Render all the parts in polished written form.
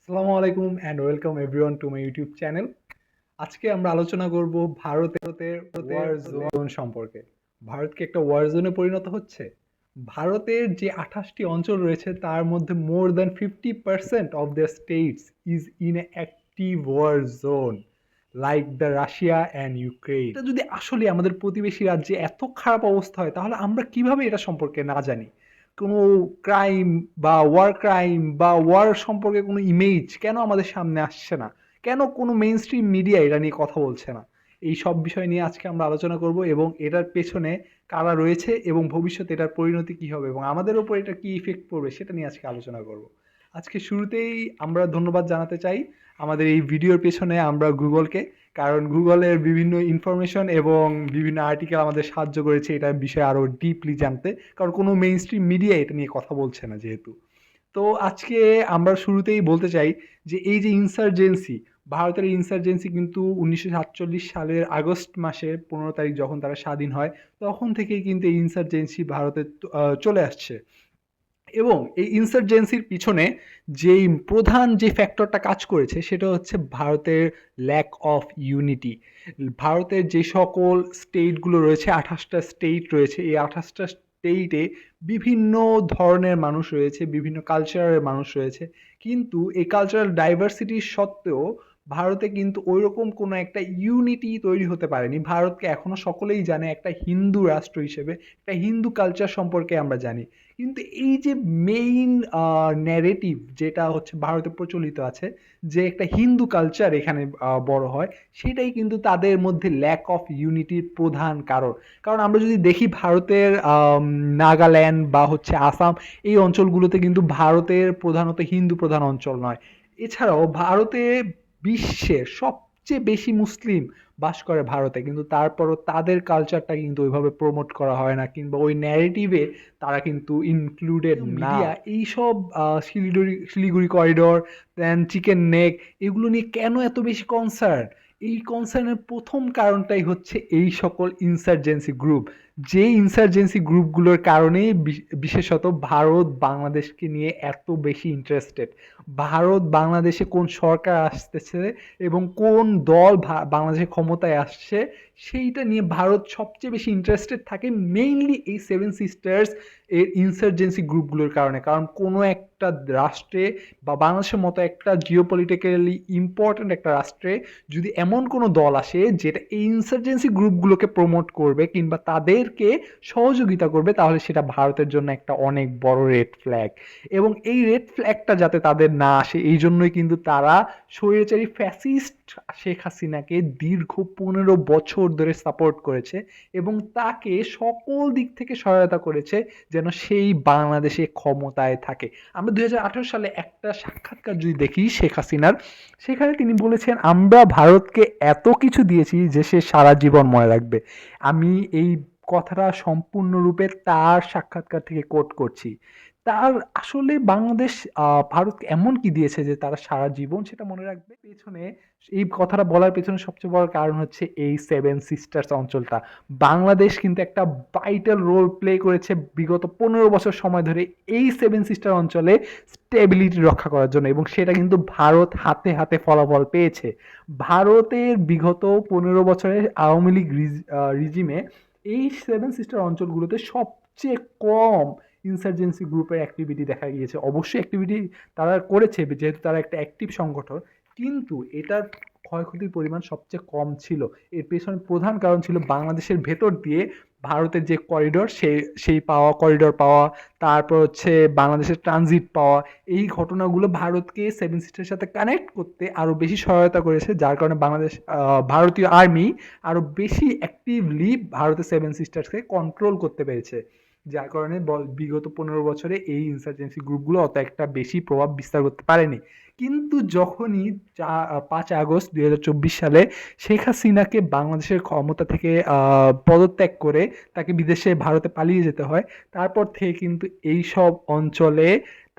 আসসালামু আলাইকুম and welcome everyone to my YouTube channel. আজকে আমরা আলোচনা করব ভারতের ওয়ার জোন সম্পর্কে। ভারত কি একটা ওয়ার জোনে পরিণত হচ্ছে? ভারতের যে 28টি অঞ্চল রয়েছে তার মধ্যে more than 50% of the states is in a active war zone like the Russia and Ukraine. এটা যদি আসলে আমাদের প্রতিবেশী রাজ্যে এত খারাপ অবস্থা হয় তাহলে আমরা কিভাবে এটা সম্পর্কে না জানি? কোনো ক্রাইম বা ওয়ার সম্পর্কে কোনো ইমেজ কেন আমাদের সামনে আসছে না? কেন কোনো মেইন স্ট্রিম মিডিয়া এটা নিয়ে কথা বলছে না? এই সব বিষয় নিয়ে আজকে আমরা আলোচনা করব এবং এটার পেছনে কারা রয়েছে এবং ভবিষ্যতে এটার পরিণতি কি হবে এবং আমাদের উপর এটা কি ইফেক্ট পড়বে সেটা নিয়ে আজকে আলোচনা করব। আজকে শুরুতেই আমরা ধন্যবাদ জানাতে চাই আমাদের এই ভিডিওর পেছনে আমরা গুগলকে, কারণ গুগলের বিভিন্ন ইনফরমেশন এবং বিভিন্ন আর্টিকেল আমাদের সাহায্য করেছে এটা বিষয়ে আরও ডিপলি জানতে, কারণ কোনো মেইন স্ট্রিম মিডিয়া এটা নিয়ে কথা বলছে না যেহেতু। তো আজকে আমরা শুরুতেই বলতে চাই যে এই যে ইনসার্জেন্সি, ভারতের ইনসার্জেন্সি কিন্তু 1947 সালের আগস্ট মাসের 15 তারিখ যখন তারা স্বাধীন হয় তখন থেকেই কিন্তু এই ইনসার্জেন্সি ভারতে চলে আসছে। এবং এই ইনসার্জেন্সির পিছনে যেই প্রধান যে ফ্যাক্টরটা কাজ করেছে সেটা হচ্ছে ভারতের ল্যাক অফ ইউনিটি। ভারতের যে সকল স্টেটগুলো রয়েছে, 28টা স্টেট রয়েছে, এই 28টা স্টেটে বিভিন্ন ধরনের মানুষ রয়েছে, বিভিন্ন কালচারের মানুষ রয়েছে, কিন্তু এই কালচারাল ডাইভার্সিটি সত্ত্বেও ভারতে কিন্তু ওইরকম কোনো একটা ইউনিটি তৈরি হতে পারেনি। ভারতকে এখনো সকলেই জানে একটা হিন্দু রাষ্ট্র হিসেবে, একটা হিন্দু কালচার সম্পর্কে আমরা জানি। কিন্তু এই যে মেইন ন্যারেটিভ যেটা হচ্ছে ভারতে প্রচলিত আছে, যে একটা হিন্দু কালচার এখানে বড় হয়, সেটাই কিন্তু তাদের মধ্যে ল্যাক অফ ইউনিটির প্রধান কারণ। কারণ আমরা যদি দেখি ভারতের নাগাল্যান্ড বা হচ্ছে আসাম, এই অঞ্চলগুলোতে কিন্তু ভারতের প্রধানত হিন্দু প্রধান অঞ্চল নয়। এছাড়াও ভারতে বিশ্বের সবচেয়ে বেশি মুসলিম বাস করে ভারতে, কিন্তু তারপরও তাদের কালচারটা কিন্তু ওইভাবে প্রমোট করা হয় না, কিংবা ওই ন্যারেটিভে তারা কিন্তু ইনক্লুডেড না। মিডিয়া এইসব Siliguri corridor, then chicken neck, এগুলো নিয়ে কেন এত বেশি কনসার্ন? এই কনসার্নের প্রথম কারণটাই হচ্ছে এই সকল ইনসার্জেন্সি গ্রুপ। যে ইনসার্জেন্সি গ্রুপগুলোর কারণেই বিশেষত ভারত বাংলাদেশকে নিয়ে এত বেশি ইন্টারেস্টেড। ভারত বাংলাদেশে কোন সরকার আসতেছে এবং কোন দল বাংলাদেশে ক্ষমতায় আসছে সেইটা নিয়ে ভারত সবচেয়ে বেশি ইন্টারেস্টেড থাকে, মেইনলি এই সেভেন সিস্টার্স এর ইনসার্জেন্সি গ্রুপগুলোর কারণে। কারণ কোনো একটা রাষ্ট্রে বা বাংলাদেশের মতো একটা জিওপলিটিক্যালি ইম্পর্ট্যান্ট একটা রাষ্ট্রে যদি এমন কোনো দল আসে যেটা এই ইনসার্জেন্সি গ্রুপগুলোকে প্রমোট করবে কিংবা তাদেরকে সহযোগিতা করবে, তাহলে সেটা ভারতের জন্য একটা অনেক বড় রেড ফ্ল্যাগ। এবং এই রেড ফ্ল্যাগটা যাতে তাদের না আসে এই জন্যই কিন্তু তারা স্বৈরাচারী ফ্যাসিস্ট শেখ হাসিনাকে দীর্ঘ 15 বছর ধরে সাপোর্ট করেছে এবং তাকে সকল দিক থেকে সহায়তা করেছে যেন সেই বাংলাদেশে ক্ষমতায় থাকে। আমরা 2018 সালে একটা সাক্ষাৎকার যদি দেখি শেখ হাসিনার, সেখানে তিনি বলেছেন আমরা ভারতকে এত কিছু দিয়েছি যে সে সারা জীবন মনে রাখবে। আমি এই কথাটা সম্পূর্ণরূপে তার সাক্ষাৎকার থেকে কোট করছি। তার আসলে বাংলাদেশ ভারতকে এমন কি দিয়েছে যে তারা সারা জীবন সেটা মনে রাখবে? পেছনে এই কথাটা বলার পেছনে সবচেয়ে বড় কারণ হচ্ছে এই সেভেন সিস্টার্স অঞ্চলটা। বাংলাদেশ কিন্তু একটা ভাইটাল রোল প্লে করেছে বিগত 15 বছর সময় ধরে এই সেভেন সিস্টার অঞ্চলে স্টেবিলিটি রক্ষা করার জন্য, এবং সেটা কিন্তু ভারত হাতে হাতে ফলাফল পেয়েছে। ভারতের বিগত 15 বছরের আওয়ামী লীগ রিজিমে এই সেভেন সিস্টার অঞ্চলগুলোতে সবচেয়ে কম ইনসার্জেন্সি গ্রুপের অ্যাক্টিভিটি দেখা গিয়েছে। অবশ্যই অ্যাক্টিভিটি তারা করেছে যেহেতু তারা একটা অ্যাক্টিভ সংগঠন, কিন্তু এটার ক্ষয়ক্ষতির পরিমাণ সবচেয়ে কম ছিল। এর পেছনে প্রধান কারণ ছিল বাংলাদেশের ভেতর দিয়ে ভারতের যে করিডোর, সেই করিডোর পাওয়া, তারপর হচ্ছে বাংলাদেশের ট্রানজিট পাওয়া। এই ঘটনাগুলো ভারতকে সেভেন সিস্টারের সাথে কানেক্ট করতে আরও বেশি সহায়তা করেছে, যার কারণে ভারতীয় আর্মি আরও বেশি অ্যাক্টিভলি ভারতের সেভেন সিস্টার্সকে কন্ট্রোল করতে পেরেছে। যার কারণে বিগত 15 বছরে এই ইনসার্জেন্সি গ্রুপগুলো অত একটা বেশি প্রভাব বিস্তার করতে পারেনি। কিন্তু যখনই 5 আগস্ট 2024 সালে শেখ হাসিনাকে বাংলাদেশের ক্ষমতা থেকে পদত্যাগ করে তাকে বিদেশে ভারতে পালিয়ে যেতে হয়, তারপর থেকে কিন্তু এই সব অঞ্চলে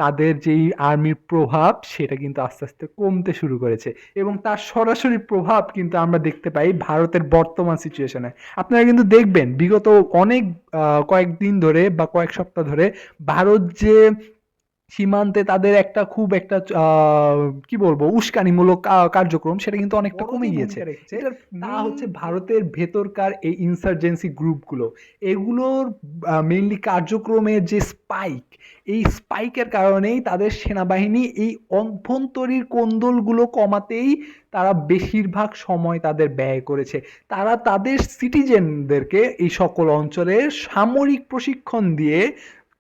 তাদের যেই আর্মির প্রভাব সেটা কিন্তু আস্তে আস্তে কমতে শুরু করেছে, এবং তার সরাসরি প্রভাব কিন্তু আমরা দেখতে পাই ভারতের বর্তমান সিচুয়েশনে। আপনারা কিন্তু দেখবেন বিগত অনেক কয়েকদিন ধরে বা কয়েক সপ্তাহ ধরে ভারত যে সীমান্তে তাদের একটা খুব একটা কি বলবো উস্কানিমূলক কার্যক্রম সেটা কিন্তু অনেকটা কমে গিয়েছে। এটার তা হচ্ছে ভারতের ভেতরকার এই ইনসার্জেন্সি গ্রুপগুলো, এগুলোর মেইনলি কার্যক্রমের যে স্পাইক, এই স্পাইকের কারণেই তাদের সেনাবাহিনী এই অভ্যন্তরীণ কোন্দলগুলো কমাতেই তারা বেশিরভাগ সময় তাদের ব্যয় করেছে। তারা তাদের সিটিজেনদেরকে এই সকল অঞ্চলে সামরিক প্রশিক্ষণ দিয়ে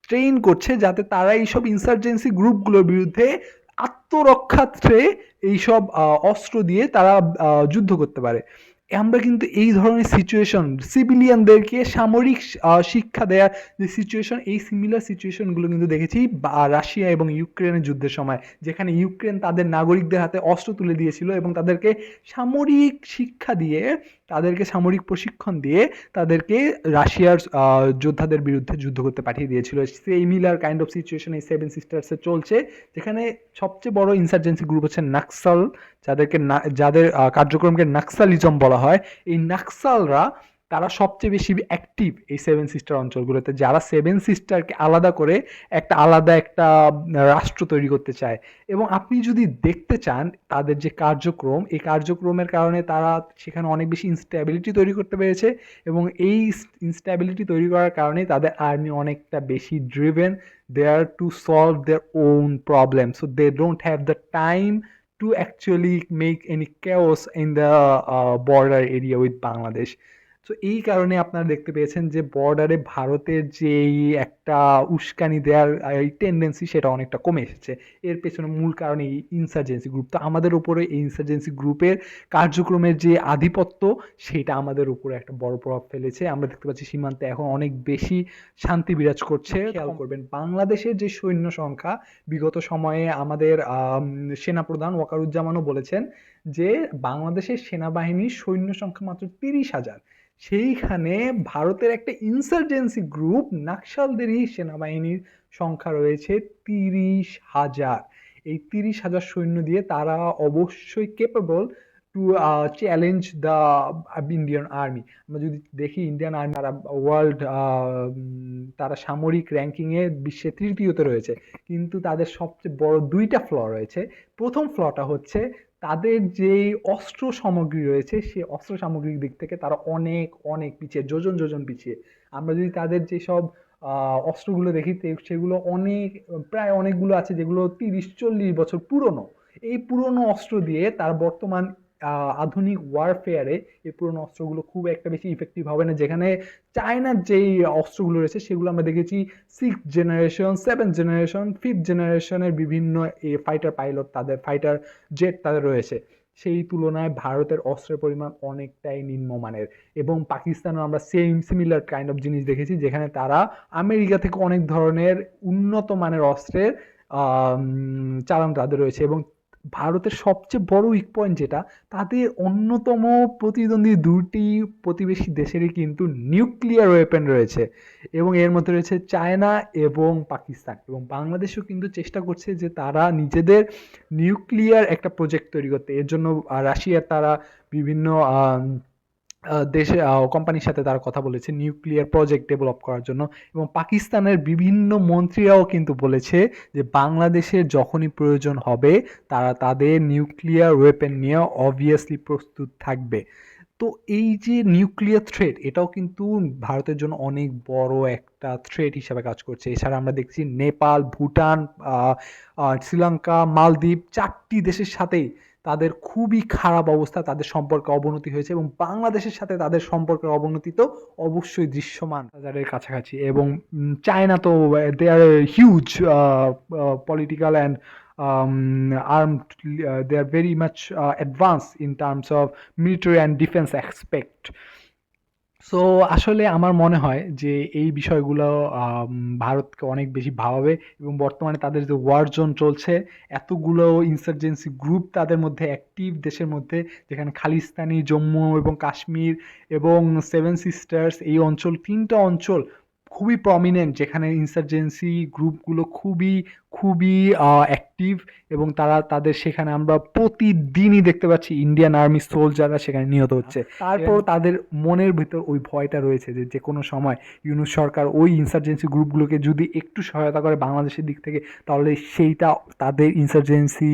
ট্রেন করছে যাতে তারা এইসব ইনসার্জেন্সি গ্রুপগুলোর বিরুদ্ধে আত্মরক্ষার্থে এইসব অস্ত্র দিয়ে তারা যুদ্ধ করতে পারে। আমরা কিন্তু এই ধরনের সিচুয়েশন, সিভিলিয়ানদেরকে সামরিক শিক্ষা দেওয়ার যে সিচুয়েশন, এই সিমিলার সিচুয়েশনগুলো কিন্তু দেখেছি রাশিয়া এবং ইউক্রেনের যুদ্ধের সময়, যেখানে ইউক্রেন তাদের নাগরিকদের হাতে অস্ত্র তুলে দিয়েছিল এবং তাদেরকে সামরিক শিক্ষা দিয়ে, তাদেরকে সামরিক প্রশিক্ষণ দিয়ে তাদেরকে রাশিয়ার যোদ্ধাদের বিরুদ্ধে যুদ্ধ করতে পাঠিয়ে দিয়েছিল। সেই মিলার কাইন্ড অফ সিচুয়েশন এই সেভেন সিস্টার্সে চলছে, যেখানে সবচেয়ে বড় ইনসার্জেন্সি গ্রুপ হচ্ছে নাক্সাল, যাদের কার্যক্রমকে নাক্সালিজম বলা হয়। এই নাক্সালরা তারা সবচেয়ে বেশি অ্যাক্টিভ এই সেভেন সিস্টার অঞ্চলগুলোতে, যারা সেভেন সিস্টারকে আলাদা করে আলাদা একটা রাষ্ট্র তৈরি করতে চায়। এবং আপনি যদি দেখতে চান তাদের যে কার্যক্রম, এই কার্যক্রমের কারণে তারা সেখানে অনেক বেশি ইনস্ট্যাবিলিটি তৈরি করতে পেরেছে, এবং এই ইনস্ট্যাবিলিটি তৈরি করার কারণে তাদের আর্মি অনেকটা বেশি driven there to solve their own problem, so they don't have the time to actually make any chaos in the border area with Bangladesh. তো এই কারণে আপনারা দেখতে পেয়েছেন যে বর্ডারে ভারতের যে একটা উস্কানি দেওয়ার এই টেন্ডেন্সি সেটা অনেকটা কমে এসেছে। এর পেছনে মূল কারণ এই ইনসার্জেন্সি গ্রুপ। তো আমাদের উপরে এই ইনসার্জেন্সি গ্রুপের কার্যক্রমের যে আধিপত্য, সেটা আমাদের উপরে একটা বড় প্রভাব ফেলেছে। আমরা দেখতে পাচ্ছি সীমান্তে এখন অনেক বেশি শান্তি বিরাজ করছে। খেয়াল করবেন বাংলাদেশের যে সৈন্য সংখ্যা, বিগত সময়ে আমাদের সেনাপ্রধান ওয়াকারুজ্জামানও বলেছেন যে বাংলাদেশের সেনাবাহিনীর সৈন্য সংখ্যা মাত্র 30,000। সেইখানে ভারতের একটা ইনসার্জেন্সি গ্রুপ নাকশালদেরই সেনাবাহিনীর সংখ্যা রয়েছে 30,000। এই 30,000 সৈন্য দিয়ে তারা অবশ্যই capable two challenge the Indian army. আমরা যদি দেখি ইন্ডিয়ান আর্মি তারা ওয়ার্ল্ড তারা সামরিক র্যাঙ্কিংয়ে বিশ্বে তৃতীয়তে রয়েছে, কিন্তু তাদের সবচেয়ে বড় দুইটা ফ্ল রয়েছে। প্রথম ফ্লটা হচ্ছে তাদের যেই অস্ত্র সামগ্রী রয়েছে, সেই অস্ত্র সামগ্রীর দিক থেকে তারা অনেক অনেক পিছিয়ে, যোজন যোজন পিছিয়ে। আমরা যদি তাদের যেসব অস্ত্রগুলো দেখি সেগুলো প্রায় অনেকগুলো আছে যেগুলো 30-40 বছর পুরনো। এই পুরনো অস্ত্র দিয়ে তার বর্তমান আধুনিক ওয়ারফেয়ারে এই পুরনো অস্ত্রগুলো খুব একটা বেশি ইফেক্টিভ হবে না। যেখানে চায়নার যেই অস্ত্রগুলো রয়েছে সেগুলো আমরা দেখেছি 6th generation, 7th generation, 5th জেনারেশনের বিভিন্ন ফাইটার পাইলট, তাদের ফাইটার জেট তাদের রয়েছে। সেই তুলনায় ভারতের অস্ত্রের পরিমাণ অনেকটাই নিম্নমানের। এবং পাকিস্তানও আমরা সিমিলার কাইন্ড অফ জিনিস দেখেছি, যেখানে তারা আমেরিকা থেকে অনেক ধরনের উন্নত মানের অস্ত্রের চালান তাদের রয়েছে। এবং ভারতের সবচেয়ে বড় উইক পয়েন্ট যেটা, তাদের অন্যতম প্রতিদ্বন্দ্বী দুটি প্রতিবেশী দেশেরই কিন্তু নিউক্লিয়ার ওয়েপেন রয়েছে, এবং এর মধ্যে রয়েছে চায়না এবং পাকিস্তান। এবং বাংলাদেশও কিন্তু চেষ্টা করছে যে তারা নিজেদের নিউক্লিয়ার একটা প্রজেক্ট তৈরি করতে। এর জন্য রাশিয়ার তারা বিভিন্ন দেশে কোম্পানির সাথে তারা কথা বলেছে নিউক্লিয়ার প্রজেক্ট ডেভেলপ করার জন্য। এবং পাকিস্তানের বিভিন্ন মন্ত্রীরাও কিন্তু বলেছে যে বাংলাদেশের যখনই প্রয়োজন হবে তারা তাদের নিউক্লিয়ার ওয়েপেন নিয়ে অবভিয়াসলি প্রস্তুত থাকবে। তো এই যে নিউক্লিয়ার থ্রেট, এটাও কিন্তু ভারতের জন্য অনেক বড় একটা থ্রেট হিসাবে কাজ করছে। এছাড়া আমরা দেখছি নেপাল, ভুটান, শ্রীলঙ্কা, মালদ্বীপ, 4টি দেশের সাথেই তাদের খুবই খারাপ অবস্থা, তাদের সম্পর্কে অবনতি হয়েছে। এবং বাংলাদেশের সাথে তাদের সম্পর্কের অবনতি তো অবশ্যই দৃশ্যমান, হাজারের কাছাকাছি। এবং চায়না তো they are huge political and armed, they are very much advanced in terms of military and defense aspect. So আসলে আমার মনে হয় যে এই বিষয়গুলো ভারতকে অনেক বেশি ভাবাবে। এবং বর্তমানে তাদের যে ওয়ার জোন চলছে, এতগুলো ইনসার্জেন্সি গ্রুপ তাদের মধ্যে অ্যাক্টিভ দেশের মধ্যে, যেখানে খালিস্তানি, জম্মু এবং কাশ্মীর এবং সেভেন সিস্টার্স, এই অঞ্চল, 3টা অঞ্চল খুবই প্রমিনেন্ট, যেখানে ইনসার্জেন্সি গ্রুপগুলো খুবই খুবই অ্যাক্টিভ, এবং তারা তাদের সেখানে আমরা প্রতিদিনই দেখতে পাচ্ছি ইন্ডিয়ান আর্মি সোলজাররা সেখানে নিহত হচ্ছে। তারপর তাদের মনের ভিতর ওই ভয়টা রয়েছে যে যে কোনো সময় ইউনূস সরকার ওই ইনসার্জেন্সি গ্রুপগুলোকে যদি একটু সহায়তা করে বাংলাদেশের দিক থেকে, তাহলে সেইটা তাদের ইনসার্জেন্সি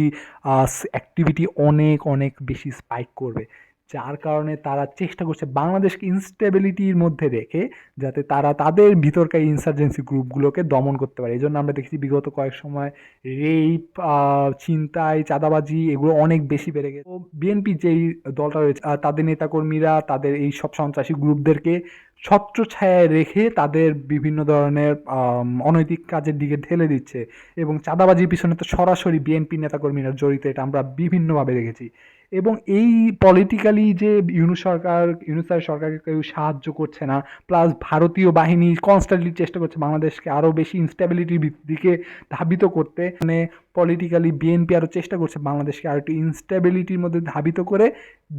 অ্যাক্টিভিটি অনেক অনেক বেশি স্পাইক করবে। যার কারণে তারা চেষ্টা করছে বাংলাদেশকে ইনস্টেবিলিটির মধ্যে রেখে যাতে তারা তাদের ভিতরকার ইনসার্জেন্সি গ্রুপগুলোকে দমন করতে পারে। এই জন্য আমরা দেখেছি বিগত কয়েক সময় রেপ, ছিনতাই, চাঁদাবাজি এগুলো অনেক বেশি বেড়ে গেছে। তো বিএনপি যেই দলটা রয়েছে তাদের নেতাকর্মীরা তাদের এই সব সন্ত্রাসী গ্রুপদেরকে ছত্রছায়ায় রেখে তাদের বিভিন্ন ধরনের অনৈতিক কাজের দিকে ঠেলে দিচ্ছে, এবং চাঁদাবাজির পিছনে তো সরাসরি বিএনপি নেতাকর্মীরা জড়িত, এটা আমরা বিভিন্নভাবে দেখেছি। এবং এই পলিটিক্যালি যে ইউনূস সরকারকে কেউ সাহায্য করছে না, প্লাস ভারতীয় বাহিনী কনস্ট্যান্টলি চেষ্টা করছে বাংলাদেশকে আরও বেশি ইনস্টেবিলিটির দিকে ধাবিত করতে। মানে পলিটিক্যালি বিএনপি আরও চেষ্টা করছে বাংলাদেশকে আরও একটু ইনস্টেবিলিটির মধ্যে ধাবিত করে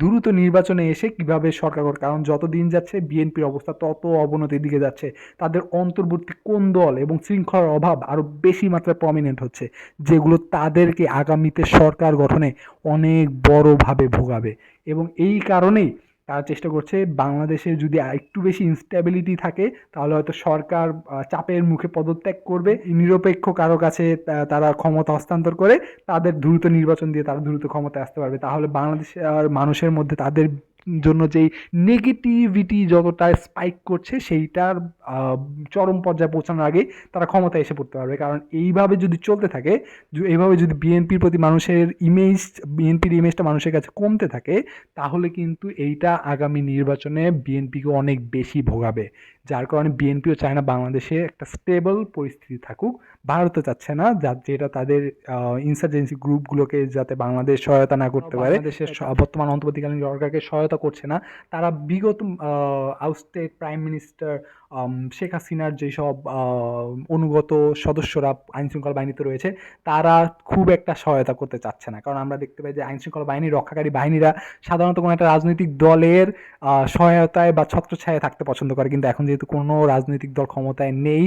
দ্রুত নির্বাচনে এসে কিভাবে সরকার করে, কারণ যত দিন যাচ্ছে বিএনপির অবস্থা তত অবনতির দিকে যাচ্ছে। তাদের অন্তর্বর্তী কোন্দল এবং শৃঙ্খলার অভাব আরও বেশি মাত্রায় প্রমিনেন্ট হচ্ছে, যেগুলো তাদেরকে আগামীতে সরকার গঠনে অনেক বড়ভাবে ভোগাবে। এবং এই কারণেই তারা চেষ্টা করছে বাংলাদেশে যদি একটু বেশি ইনস্টেবিলিটি থাকে তাহলে হয়তো সরকার চাপের মুখে পদত্যাগ করবে, নিরপেক্ষ কারো কাছে তারা ক্ষমতা হস্তান্তর করে তাদের দ্রুত নির্বাচন দিয়ে তারা দ্রুত ক্ষমতায় আসতে পারবে। তাহলে বাংলাদেশের মানুষের মধ্যে তাদের জন্য যেই নেগেটিভিটি যতটা স্পাইক করছে সেইটার চরম পর্যায়ে পৌঁছানোর আগেই তারা ক্ষমতায় এসে পড়তে পারবে। কারণ এইভাবে যদি চলতে থাকে, এইভাবে যদি বিএনপির প্রতি বিএনপির ইমেজটা মানুষের কাছে কমতে থাকে, তাহলে কিন্তু এইটা আগামী নির্বাচনে বিএনপিকে অনেক বেশি ভোগাবে। যার কারণে বিএনপিও চায় না বাংলাদেশে একটা স্টেবল পরিস্থিতি থাকুক। ভারতও চাচ্ছে না যেটা তাদের ইনসার্জেন্সি গ্রুপগুলোকে যাতে বাংলাদেশ সহায়তা না করতে পারে। বাংলাদেশের বর্তমান অন্তর্বর্তীকালীন সরকারকে সহায়তা করছে না। তারা বিগত আউটস্টেট প্রাইম মিনিস্টার শেখ হাসিনার যেসব অনুগত সদস্যরা আইনশৃঙ্খলা বাহিনীতে রয়েছে তারা খুব একটা সহায়তা করতে চাচ্ছে না, কারণ আমরা দেখতে পাই যে আইনশৃঙ্খলা বাহিনী রক্ষাকারী বাহিনীরা সাধারণত কোনো একটা রাজনৈতিক দলের সহায়তায় বা ছত্রছায়ায় থাকতে পছন্দ করে। কিন্তু এখন যেহেতু কোনো রাজনৈতিক দল ক্ষমতায় নেই,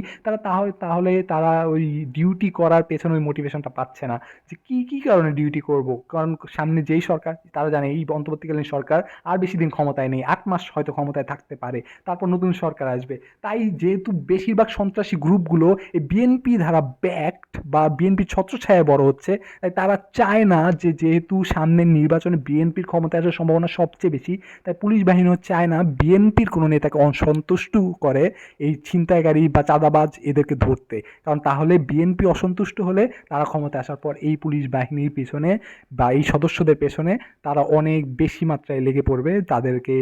তাহলে তারা ওই ডিউটি করার পেছনে ওই মোটিভেশনটা পাচ্ছে না যে কি কারণে ডিউটি করব। কারণ সামনে যেই সরকার, তারা জানে এই অন্তর্বর্তীকালীন সরকার আর বেশি দিন ক্ষমতায় নেই, 8 মাস হয়তো ক্ষমতায় থাকতে পারে, তারপর নতুন সরকার আসবে। তাই যেহেতু বেশিরভাগ সন্ত্রাসী গ্রুপগুলো এই বিএনপি দ্বারা ব্যাকড বা বিএনপির ছত্রছায়ায় বড় হচ্ছে, তাই তারা চায় না যে যেহেতু সামনের নির্বাচনে বিএনপির ক্ষমতায় আসার সম্ভাবনা সবচেয়ে বেশি, তাই পুলিশ বাহিনীও চায় না বিএনপির কোনো নেতাকে অসন্তুষ্ট করে এই ছিনতাইকারী বা চাঁদাবাজ এদেরকে ধরতে। কারণ তাহলে বিএনপি অসন্তুষ্ট হলে তারা ক্ষমতায় আসার পর এই পুলিশ বাহিনীর পেছনে বা এই সদস্যদের পেছনে তারা অনেক বেশি মাত্রায় লেগে পড়বে তাদেরকে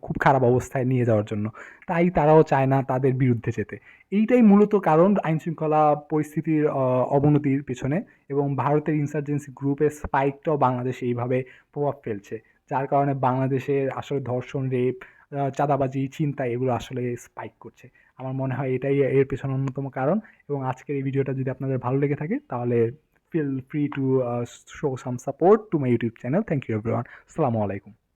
খুব খারাপ অবস্থায় নিয়ে যাওয়ার জন্য। তাই তারাও চায় না তাদের বিরুদ্ধে যেতে। এইটাই মূলত কারণ আইনশৃঙ্খলা পরিস্থিতির অবনতির পেছনে, এবং ভারতের ইনসার্জেন্সি গ্রুপের স্পাইকটাও বাংলাদেশে এইভাবে প্রভাব ফেলছে, যার কারণে বাংলাদেশের আসলে ধর্ষণ, রেপ, চাঁদাবাজি, ছিনতাই এগুলো আসলে স্পাইক করছে। আমার মনে হয় এটাই এর পেছনে অন্যতম কারণ। এবং আজকের এই ভিডিওটা যদি আপনাদের ভালো লেগে থাকে তাহলে feel free to show some support to my YouTube channel. Thank you everyone. Assalamu alaikum.